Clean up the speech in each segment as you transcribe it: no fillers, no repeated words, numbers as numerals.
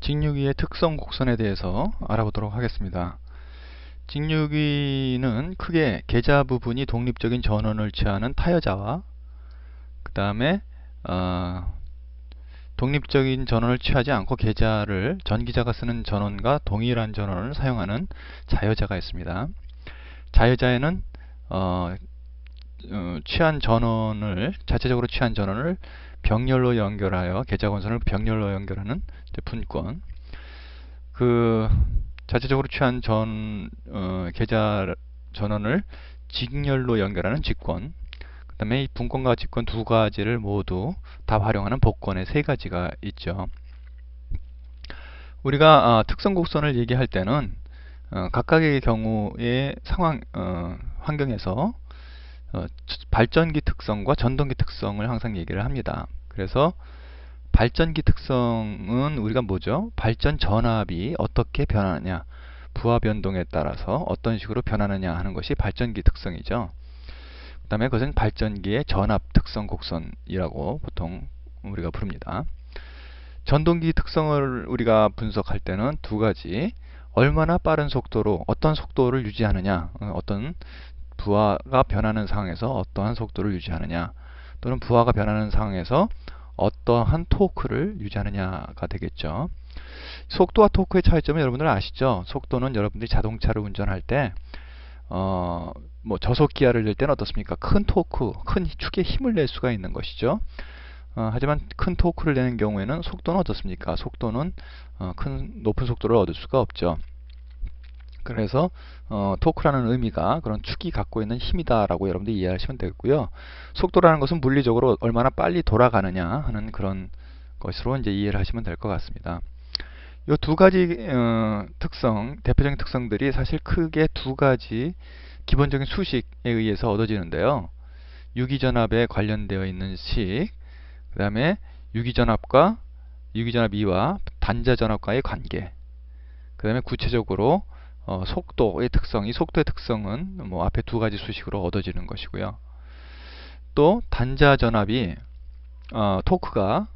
직류기의 특성 곡선에 대해서 알아보도록 하겠습니다. 직류기는 크게 계좌 부분이 독립적인 전원을 취하는 타여자와 그 다음에 독립적인 전원을 취하지 않고 계좌를 전기자가 쓰는 전원과 동일한 전원을 사용하는 자여자가 있습니다. 자여자에는 자체적으로 취한 전원을 병렬로 연결하여 계좌건선을 병렬로 연결하는 분권, 자체적으로 취한 계좌 전원을 직렬로 연결하는 직권, 그 다음에 이 분권과 직권 두 가지를 모두 다 활용하는 복권의 세 가지가 있죠. 우리가 특성 곡선을 얘기할 때는 각각의 경우의 환경에서 발전기 특성과 전동기 특성을 항상 얘기를 합니다. 그래서 발전기 특성은 우리가 뭐죠? 발전 전압이 어떻게 변하느냐, 부하 변동에 따라서 어떤 식으로 변하느냐 하는 것이 발전기 특성이죠. 그 다음에 그것은 발전기의 전압 특성 곡선이라고 보통 우리가 부릅니다. 전동기 특성을 우리가 분석할 때는 두 가지, 얼마나 빠른 속도로 어떤 속도를 유지하느냐, 어떤 부하가 변하는 상황에서 어떠한 속도를 유지하느냐, 또는 부하가 변하는 상황에서 어떠한 토크를 유지하느냐가 되겠죠. 속도와 토크의 차이점은 여러분들 아시죠? 속도는 여러분들이 자동차를 운전할 때 저속 기아를 낼 때는 어떻습니까? 큰 토크, 큰 축에 힘을 낼 수가 있는 것이죠. 하지만 큰 토크를 내는 경우에는 속도는 어떻습니까? 속도는 높은 속도를 얻을 수가 없죠. 그래서 토크라는 의미가 그런 축이 갖고 있는 힘이다라고 여러분들이 이해하시면 되겠고요. 속도라는 것은 물리적으로 얼마나 빨리 돌아가느냐 하는 그런 것으로 이제 이해를 하시면 될 것 같습니다. 이 두 가지 대표적인 특성들이 사실 크게 두 가지 기본적인 수식에 의해서 얻어지는데요. 유기전압에 관련되어 있는 식, 그 다음에 유기전압 2와 단자전압과의 관계, 그 다음에 구체적으로 속도의 특성, 이 속도의 특성은 앞에 두 가지 수식으로 얻어지는 것이고요. 또 단자전압이 토크가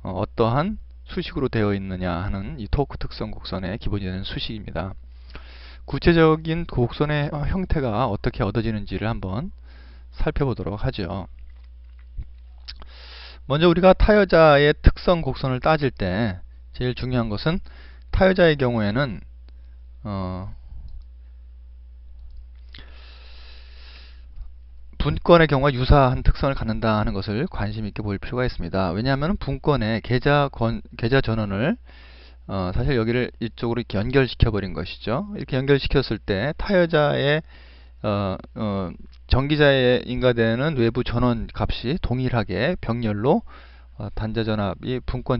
어떠한 수식으로 되어 있느냐 하는 이 토크 특성 곡선의 기본이 되는 수식입니다. 구체적인 곡선의 형태가 어떻게 얻어지는지를 한번 살펴보도록 하죠. 먼저 우리가 타여자의 특성 곡선을 따질 때 제일 중요한 것은 타여자의 경우에는 분권의 경우와 유사한 특성을 갖는다 하는 것을 관심 있게 볼 필요가 있습니다. 왜냐하면 분권의 계좌 전원을 사실 여기를 이쪽으로 이렇게 연결시켜 버린 것이죠. 이렇게 연결시켰을 때 타여자의 전기자에 인가되는 외부 전원 값이 동일하게 병렬로 단자 전압이 분권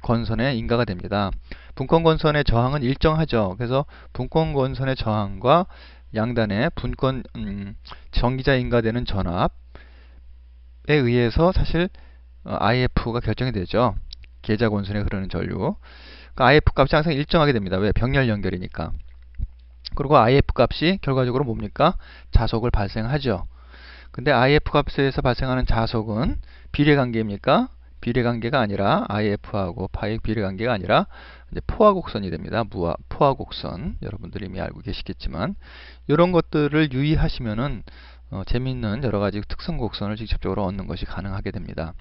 건선에 인가가 됩니다. 분권 건선의 저항은 일정하죠. 그래서 분권 건선의 저항과 양단의 전기자에 인가되는 전압에 의해서 사실 IF가 결정이 되죠. 계좌 건선에 흐르는 전류. 그러니까 IF 값이 항상 일정하게 됩니다. 왜? 병렬 연결이니까. 그리고 IF 값이 결과적으로 뭡니까? 자속을 발생하죠. 근데 IF 값에서 발생하는 자속은 비례관계입니까? 비례관계가 아니라 IF하고 파의 비례관계가 아니라 이제 포화곡선이 됩니다. 포화곡선. 여러분들이 이미 알고 계시겠지만 이런 것들을 유의하시면은 재미있는 여러 가지 특성 곡선을 직접적으로 얻는 것이 가능하게 됩니다.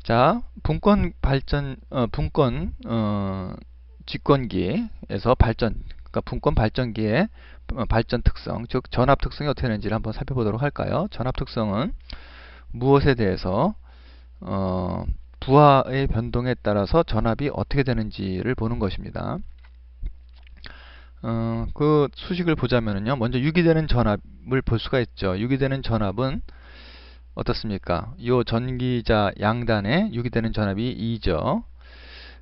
자, 직권기에서 그러니까 분권 발전기의 발전 특성, 즉 전압 특성이 어떻게 되는지를 한번 살펴보도록 할까요? 전압 특성은 무엇에 대해서 부하의 변동에 따라서 전압이 어떻게 되는지를 보는 것입니다. 그 수식을 보자면요. 먼저 유기되는 전압을 볼 수가 있죠. 유기되는 전압은 어떻습니까? 이 전기자 양단에 유기되는 전압이 2죠.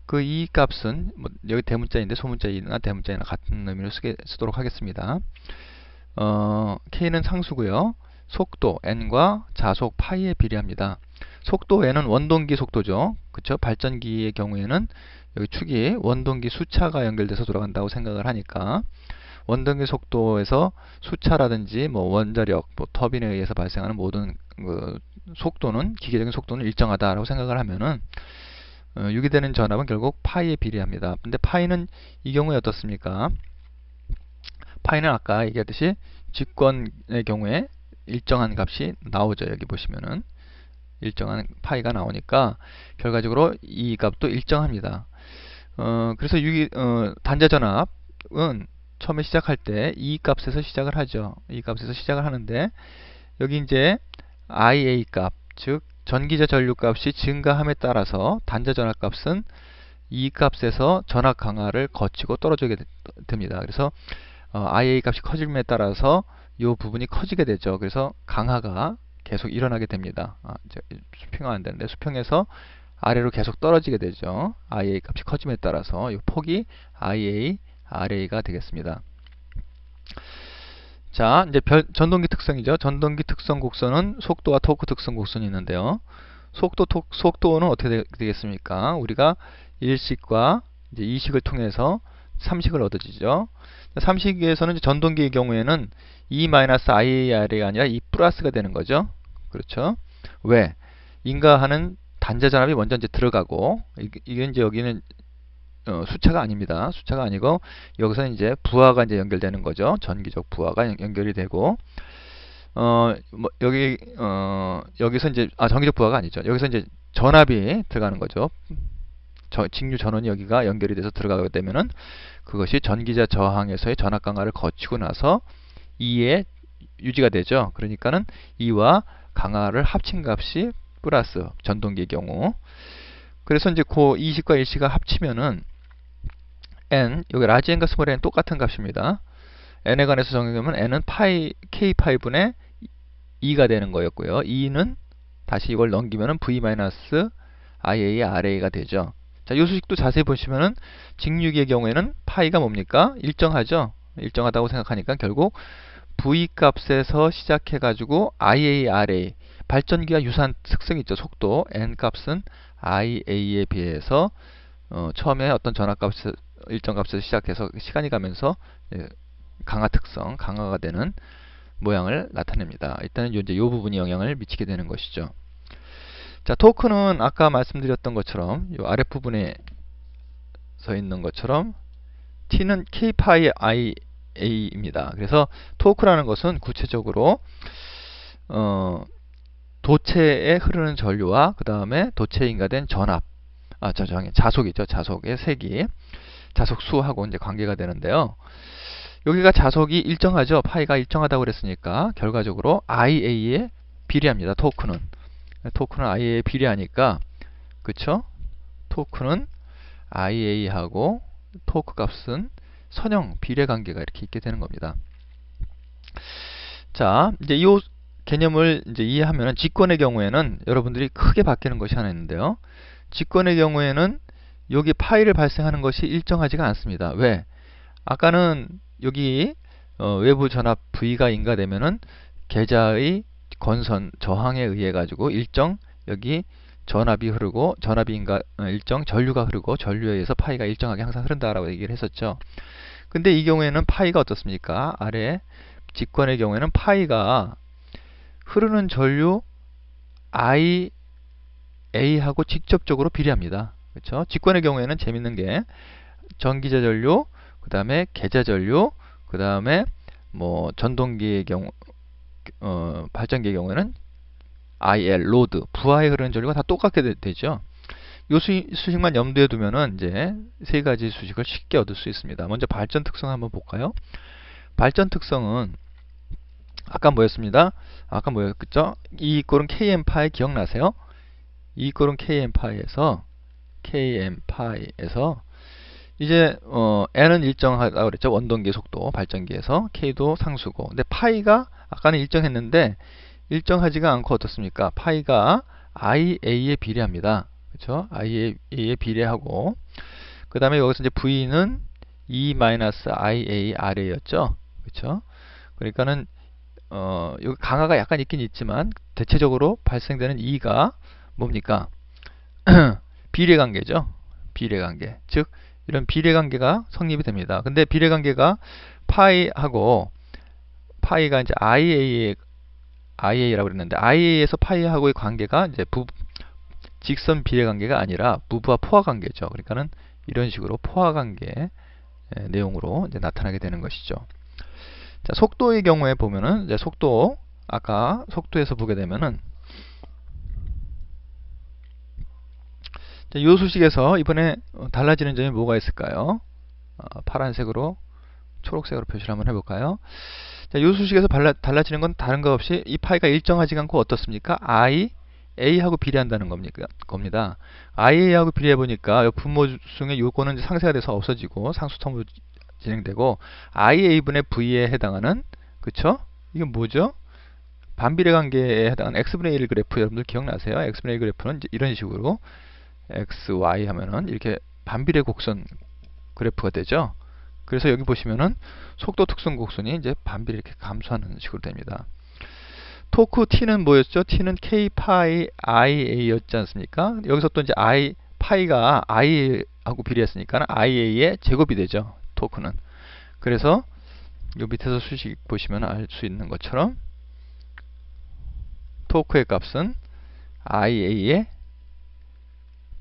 그 E 값은 여기 대문자인데 소문자 E나 대문자 E나 같은 의미로 쓰도록 하겠습니다. K는 상수고요. 속도 N과 자속 파이에 비례합니다. 속도 N은 원동기 속도죠. 그쵸? 발전기의 경우에는 여기 축이 원동기 수차가 연결돼서 돌아간다고 생각을 하니까 원동기 속도에서 수차라든지 원자력, 터빈에 의해서 발생하는 모든 속도는 기계적인 속도는 일정하다라고 생각을 하면은 6이 되는 전압은 결국 파이에 비례합니다. 근데 파이는 이 경우에 어떻습니까? 파이는 아까 얘기했듯이 직권의 경우에 일정한 값이 나오죠. 여기 보시면은 일정한 파이가 나오니까 결과적으로 이 값도 일정합니다. 그래서 단자전압은 처음에 시작할 때 이 값에서 시작을 하죠. 이 값에서 시작을 하는데 여기 이제 IA 값, 즉 전기자 전류 값이 증가함에 따라서 단자전압 값은 이 값에서 전압 강화를 거치고 떨어지게 됩니다. 그래서 IA 값이 커짐에 따라서 이 부분이 커지게 되죠. 그래서 강화가 계속 일어나게 됩니다. 이제 수평은 안 되는데 수평에서 아래로 계속 떨어지게 되죠. IA 값이 커짐에 따라서 이 폭이 IA, RA가 되겠습니다. 자, 이제 전동기 특성이죠. 전동기 특성 곡선은 속도와 토크 특성 곡선이 있는데요. 속도는 어떻게 되겠습니까? 우리가 1식과 이제 2식을 통해서 3식을 얻어지죠. 3식에서는 전동기의 경우에는 E-IARA가 아니라 E 플러스가 되는 거죠. 그렇죠? 왜? 인가하는 단자 전압이 먼저 이제 들어가고, 이게 이제 여기는 숫자가 아닙니다. 숫자가 아니고 여기서 이제 부하가 이제 연결되는 거죠. 전기적 부하가 연결이 되고 여기서 이제 전기적 부하가 아니죠. 여기서 이제 전압이 들어가는 거죠. 직류 전원이 여기가 연결이 돼서 들어가게 되면은 그것이 전기자 저항에서의 전압 강화를 거치고 나서 2에 유지가 되죠. 그러니까는 2와 강화를 합친 값이 플러스 전동기의 경우. 그래서 이제 그 2식과 1식을 합치면은 n, 여기 라지 n과 스몰 n 똑같은 값입니다. n에 관해서 정의하면 n은 k 파이분의 2가 되는 거였고요. 2는 다시 이걸 넘기면은 v-ia ra가 되죠. 자, 이 수식도 자세히 보시면은 직류기의 경우에는 파이가 뭡니까? 일정하죠. 일정하다고 생각하니까 결국 v 값에서 시작해 가지고 ia, ra, 발전기와 유사한 특성이 있죠. 속도 n 값은 ia에 비해서 처음에 어떤 전압값 일정 값에서 시작해서 시간이 가면서 강화 특성, 강화가 되는 모양을 나타냅니다. 일단은 이제 이 부분이 영향을 미치게 되는 것이죠. 자, 토크는 아까 말씀드렸던 것처럼 이 아랫부분에 서 있는 것처럼 T는 K-파이 IA입니다. 그래서 토크라는 것은 구체적으로 도체에 흐르는 전류와 그 다음에 도체에 인가된 전압, 자속이죠. 자속의 세기, 자속수하고 이제 관계가 되는데요. 여기가 자속이 일정하죠. 파이가 일정하다고 그랬으니까 결과적으로 IA에 비례합니다. 토크는 IA에 비례하니까, 그쵸? 토크는 IA하고 토크 값은 선형 비례 관계가 이렇게 있게 되는 겁니다. 자, 이제 이 개념을 이제 이해하면 직권의 경우에는 여러분들이 크게 바뀌는 것이 하나 있는데요. 직권의 경우에는 여기 파이를 발생하는 것이 일정하지가 않습니다. 왜? 아까는 여기 외부 전압 V가 인가되면은 계자의 건선 저항에 의해 가지고 일정 여기 전압이 흐르고 일정 전류가 흐르고 전류에 의해서 파이가 일정하게 항상 흐른다라고 얘기를 했었죠. 근데 이 경우에는 파이가 어떻습니까? 아래 직권의 경우에는 파이가 흐르는 전류 IA하고 직접적으로 비례합니다. 그렇죠? 직권의 경우에는 재밌는 게 전기자 전류, 그 다음에 계자 전류, 그 다음에 뭐 전동기의 경우, 발전기의 경우에는 IL, 로드, 부하에 흐르는 전류가 다 똑같게 되죠. 이 수식만 염두에 두면은 이제 세 가지 수식을 쉽게 얻을 수 있습니다. 먼저 발전 특성 한번 볼까요? 발전 특성은 아까 뭐였습니다? 아까 뭐였죠? E 이꼴은 Km 파이 기억나세요? E 이꼴은 Km 파이에서 이제 n은 일정하다고 그랬죠. 원동기 속도, 발전기에서 K도 상수고. 근데 파이가 아까는 일정했는데 일정하지가 않고 어떻습니까? 파이가 IA에 비례합니다. 그렇죠? IA에 비례하고 그 다음에 여기서 이제 V는 E-IARA였죠. 그렇죠? 그러니까는 여기 강화가 약간 있긴 있지만 대체적으로 발생되는 E가 뭡니까? 비례관계죠. 비례관계. 즉 이런 비례관계가 성립이 됩니다. 근데 비례관계가 파이가 이제 IA라고 그랬는데 IA에서 파이하고의 관계가 이제 직선 비례 관계가 아니라 무브와 포화 관계죠. 그러니까는 이런 식으로 포화 관계 내용으로 이제 나타나게 되는 것이죠. 자, 속도의 경우에 보면은 이제 속도, 아까 속도에서 보게 되면은 자, 이 수식에서 이번에 달라지는 점이 뭐가 있을까요? 파란색으로 초록색으로 표시를 한번 해볼까요? 자, 이 수식에서 달라지는 건 다른 것 없이 이 파이가 일정하지 않고 어떻습니까? A하고 비례한다는 겁니다. A하고 비례해 보니까 분모 중에 요거는 상쇄가 돼서 없어지고 상수통으로 진행되고 IA분의 V에 해당하는, 그쵸? 이게 뭐죠? 반비례 관계에 해당하는 X분의 1 그래프 여러분들 기억나세요? X분의 1 그래프는 이제 이런 식으로 X, Y 하면은 이렇게 반비례 곡선 그래프가 되죠. 그래서 여기 보시면은 속도 특성 곡선이 이제 반비례 이렇게 감소하는 식으로 됩니다. 토크 T는 뭐였죠? T는 K 파이 IA였지 않습니까? 여기서 또 이제 파이가 I하고 비례했으니까 IA의 제곱이 되죠. 토크는. 그래서 요 밑에서 수식 보시면 알 수 있는 것처럼 토크의 값은 IA에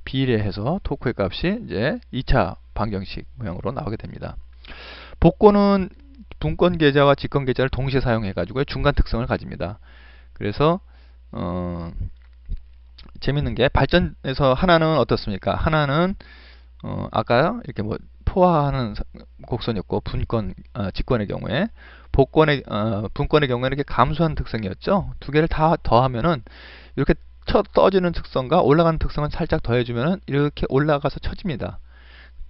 비례해서 토크의 값이 이제 2차 방정식 모양으로 나오게 됩니다. 복권은 분권 계좌와 직권 계좌를 동시에 사용해 가지고 중간 특성을 가집니다. 그래서 재밌는 게 발전에서 하나는 어떻습니까? 하나는 아까 이렇게 뭐 포화하는 곡선이었고 직권의 경우에 분권의 경우에는 이렇게 감소하는 특성이었죠. 두 개를 다 더하면은 이렇게 떠지는 특성과 올라가는 특성은 살짝 더해주면은 이렇게 올라가서 쳐집니다.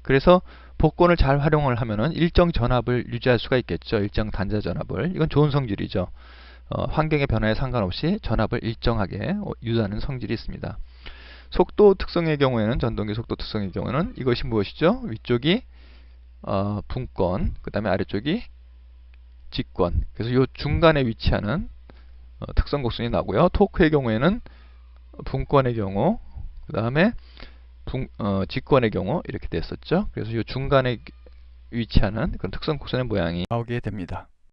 그래서 복권을 잘 활용을 하면은 일정 전압을 유지할 수가 있겠죠. 일정 단자 전압을. 이건 좋은 성질이죠. 환경의 변화에 상관없이 전압을 일정하게 유지하는 성질이 있습니다. 속도 특성의 경우에는, 전동기 속도 특성의 경우에는 이것이 무엇이죠? 위쪽이 분권, 그 다음에 아래쪽이 직권. 그래서 이 중간에 위치하는 특성 곡선이 나고요. 토크의 경우에는 분권의 경우, 그 다음에 직권의 경우 이렇게 됐었죠. 그래서 이 중간에 위치하는 그런 특성 곡선의 모양이 나오게 됩니다.